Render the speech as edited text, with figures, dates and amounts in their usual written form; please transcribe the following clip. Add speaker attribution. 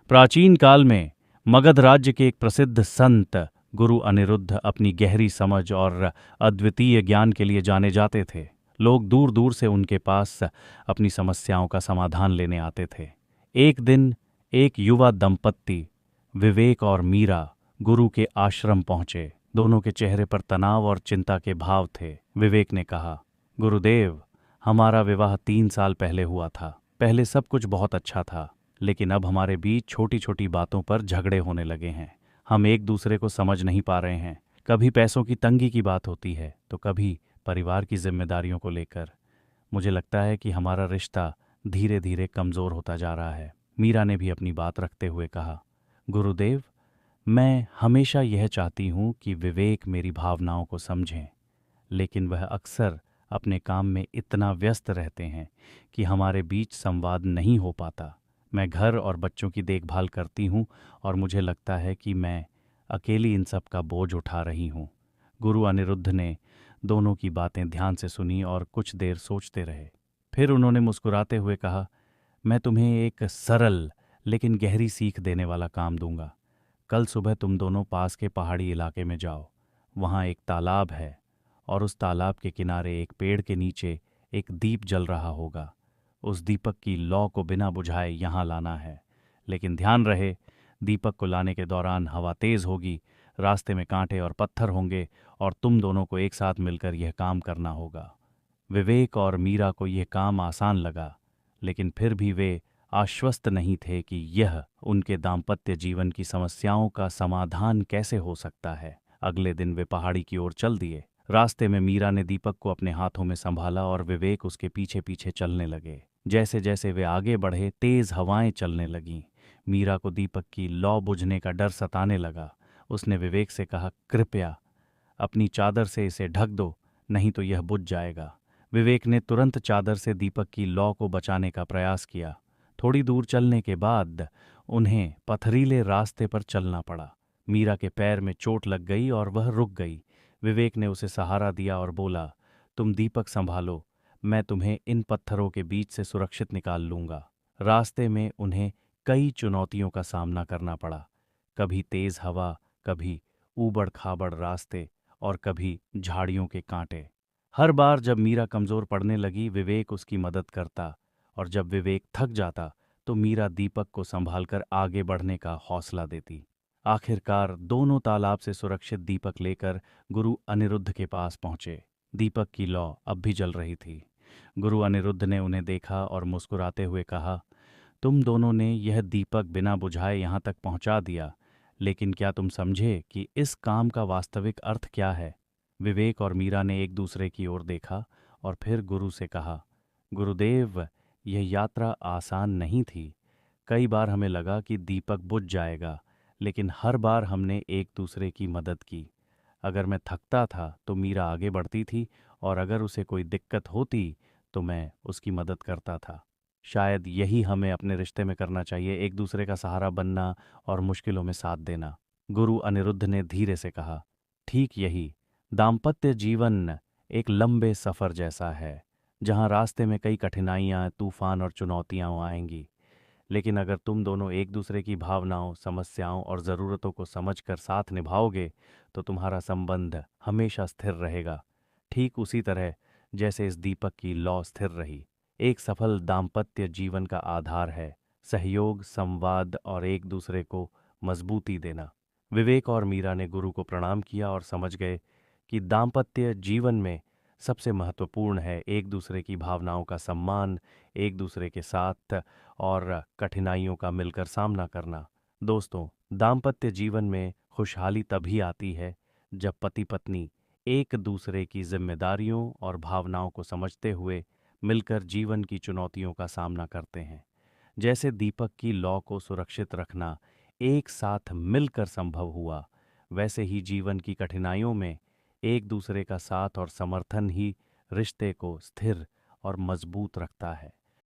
Speaker 1: प्राचीन काल में मगध राज्य के एक प्रसिद्ध संत गुरु अनिरुद्ध अपनी गहरी समझ और अद्वितीय ज्ञान के लिए जाने जाते थे। लोग दूर दूर से उनके पास अपनी समस्याओं का समाधान लेने आते थे। एक दिन एक युवा दंपत्ति विवेक और मीरा गुरु के आश्रम पहुंचे। दोनों के चेहरे पर तनाव और चिंता के भाव थे। विवेक ने कहा, गुरुदेव, हमारा विवाह 3 साल पहले हुआ था। पहले सब कुछ बहुत अच्छा था, लेकिन अब हमारे बीच छोटी छोटी बातों पर झगड़े होने लगे हैं। हम एक दूसरे को समझ नहीं पा रहे हैं। कभी पैसों की तंगी की बात होती है तो कभी परिवार की जिम्मेदारियों को लेकर। मुझे लगता है कि हमारा रिश्ता धीरे धीरे कमजोर होता जा रहा है। मीरा ने भी अपनी बात रखते हुए कहा, गुरुदेव, मैं हमेशा यह चाहती हूँ कि विवेक मेरी भावनाओं को समझें, लेकिन वह अक्सर अपने काम में इतना व्यस्त रहते हैं कि हमारे बीच संवाद नहीं हो पाता। मैं घर और बच्चों की देखभाल करती हूँ और मुझे लगता है कि मैं अकेली इन सब का बोझ उठा रही हूँ। गुरु अनिरुद्ध ने दोनों की बातें ध्यान से सुनी और कुछ देर सोचते रहे। फिर उन्होंने मुस्कुराते हुए कहा, मैं तुम्हें एक सरल लेकिन गहरी सीख देने वाला काम दूंगा। कल सुबह तुम दोनों पास के पहाड़ी इलाके में जाओ। वहाँ एक तालाब है और उस तालाब के किनारे एक पेड़ के नीचे एक दीप जल रहा होगा। उस दीपक की लौ को बिना बुझाए यहाँ लाना है, लेकिन ध्यान रहे, दीपक को लाने के दौरान हवा तेज होगी, रास्ते में कांटे और पत्थर होंगे और तुम दोनों को एक साथ मिलकर यह काम करना होगा। विवेक और मीरा को यह काम आसान लगा, लेकिन फिर भी वे आश्वस्त नहीं थे कि यह उनके दाम्पत्य जीवन की समस्याओं का समाधान कैसे हो सकता है। अगले दिन वे पहाड़ी की ओर चल दिए। रास्ते में मीरा ने दीपक को अपने हाथों में संभाला और विवेक उसके पीछे पीछे चलने लगे। जैसे जैसे वे आगे बढ़े, तेज हवाएं चलने लगीं। मीरा को दीपक की लौ बुझने का डर सताने लगा। उसने विवेक से कहा, कृपया अपनी चादर से इसे ढक दो, नहीं तो यह बुझ जाएगा। विवेक ने तुरंत चादर से दीपक की लौ को बचाने का प्रयास किया। थोड़ी दूर चलने के बाद उन्हें पथरीले रास्ते पर चलना पड़ा। मीरा के पैर में चोट लग गई और वह रुक गई। विवेक ने उसे सहारा दिया और बोला, तुम दीपक संभालो, मैं तुम्हें इन पत्थरों के बीच से सुरक्षित निकाल लूंगा। रास्ते में उन्हें कई चुनौतियों का सामना करना पड़ा। कभी तेज हवा, कभी ऊबड़ खाबड़ रास्ते और कभी झाड़ियों के कांटे। हर बार जब मीरा कमजोर पड़ने लगी, विवेक उसकी मदद करता, और जब विवेक थक जाता तो मीरा दीपक को संभालकर आगे बढ़ने का हौसला देती। आखिरकार दोनों तालाब से सुरक्षित दीपक लेकर गुरु अनिरुद्ध के पास पहुंचे। दीपक की लौ अब भी जल रही थी। गुरु अनिरुद्ध ने उन्हें देखा और मुस्कुराते हुए कहा, तुम दोनों ने यह दीपक बिना बुझाए यहाँ तक पहुँचा दिया, लेकिन क्या तुम समझे कि इस काम का वास्तविक अर्थ क्या है? विवेक और मीरा ने एक दूसरे की ओर देखा और फिर गुरु से कहा, गुरुदेव, यह यात्रा आसान नहीं थी। कई बार हमें लगा कि दीपक बुझ जाएगा, लेकिन हर बार हमने एक दूसरे की मदद की। अगर मैं थकता था तो मीरा आगे बढ़ती थी और अगर उसे कोई दिक्कत होती तो मैं उसकी मदद करता था। शायद यही हमें अपने रिश्ते में करना चाहिए, एक दूसरे का सहारा बनना और मुश्किलों में साथ देना। गुरु अनिरुद्ध ने धीरे से कहा, ठीक यही। दाम्पत्य जीवन एक लंबे सफ़र जैसा है, जहाँ रास्ते में कई कठिनाइयाँ, तूफान और चुनौतियाँ आएंगी। लेकिन अगर तुम दोनों एक दूसरे की भावनाओं, समस्याओं और ज़रूरतों को समझकर साथ निभाओगे तो तुम्हारा संबंध हमेशा स्थिर रहेगा, ठीक उसी तरह जैसे इस दीपक की लौ स्थिर रही। एक सफल दाम्पत्य जीवन का आधार है सहयोग, संवाद और एक दूसरे को मजबूती देना। विवेक और मीरा ने गुरु को प्रणाम किया और समझ गए कि दाम्पत्य जीवन में सबसे महत्वपूर्ण है एक दूसरे की भावनाओं का सम्मान, एक दूसरे के साथ और कठिनाइयों का मिलकर सामना करना। दोस्तों, दाम्पत्य जीवन में खुशहाली तभी आती है जब पति पत्नी एक दूसरे की जिम्मेदारियों और भावनाओं को समझते हुए मिलकर जीवन की चुनौतियों का सामना करते हैं। जैसे दीपक की लौ को सुरक्षित रखना एक साथ मिलकर संभव हुआ, वैसे ही जीवन की कठिनाइयों में एक दूसरे का साथ और समर्थन ही रिश्ते को स्थिर और मजबूत रखता है।